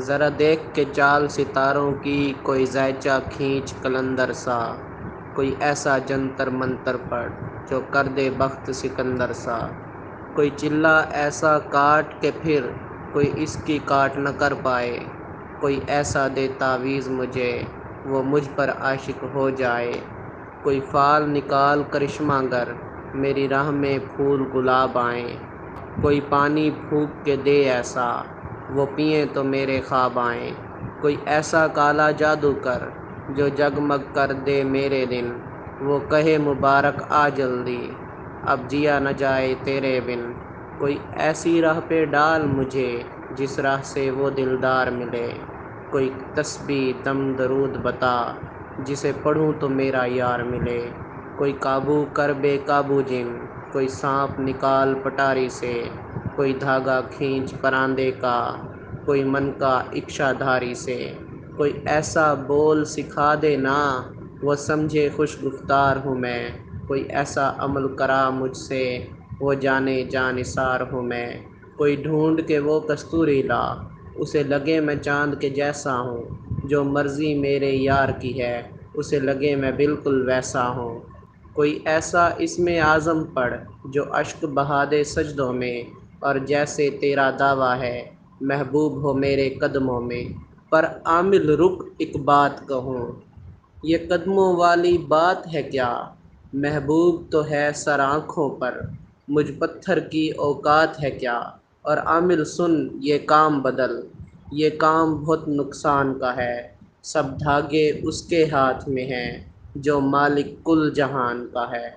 ذرا دیکھ کے چال ستاروں کی، کوئی زائچہ کھینچ قلندر سا، کوئی ایسا جنتر منتر پڑھ جو کر دے بخت سکندر سا، کوئی چلہ ایسا کاٹ کہ پھر کوئی اس کی کاٹ نہ کر پائے، کوئی ایسا دے تعویذ مجھے وہ مجھ پر عاشق ہو جائے، کوئی فال نکال کرشمہ گر میری راہ میں پھول گلاب آئیں، کوئی پانی پھونک کے دے ایسا وہ پئیں تو میرے خواب آئیں، کوئی ایسا کالا جادو کر جو جگمگ کر دے میرے دن، وہ کہے مبارک آ جلدی اب جیا نہ جائے تیرے بن، کوئی ایسی راہ پہ ڈال مجھے جس راہ سے وہ دلدار ملے، کوئی تسبیح دم درود بتا جسے پڑھوں تو میرا یار ملے، کوئی قابو کر بے قابو جن، کوئی سانپ نکال پٹاری سے، کوئی دھاگا کھینچ پراندے کا، کوئی من کا اکشا دھاری سے، کوئی ایسا بول سکھا دے نا وہ سمجھے خوش گفتار ہوں میں، کوئی ایسا عمل کرا مجھ سے وہ جانے جاں نثار ہوں میں، کوئی ڈھونڈ کے وہ کستوری لا اسے لگے میں چاند کے جیسا ہوں، جو مرضی میرے یار کی ہے اسے لگے میں بالکل ویسا ہوں، کوئی ایسا اسم اعظم پڑھ جو اشک بہا دے سجدوں میں، اور جیسے تیرا دعویٰ ہے محبوب ہو میرے قدموں میں، پر عامل رک ایک بات کہوں، یہ قدموں والی بات ہے کیا، محبوب تو ہے سر آنکھوں پر، مجھ پتھر کی اوقات ہے کیا، اور عامل سن یہ کام بدل، یہ کام بہت نقصان کا ہے، سب دھاگے اس کے ہاتھ میں ہیں جو مالک کل جہان کا ہے۔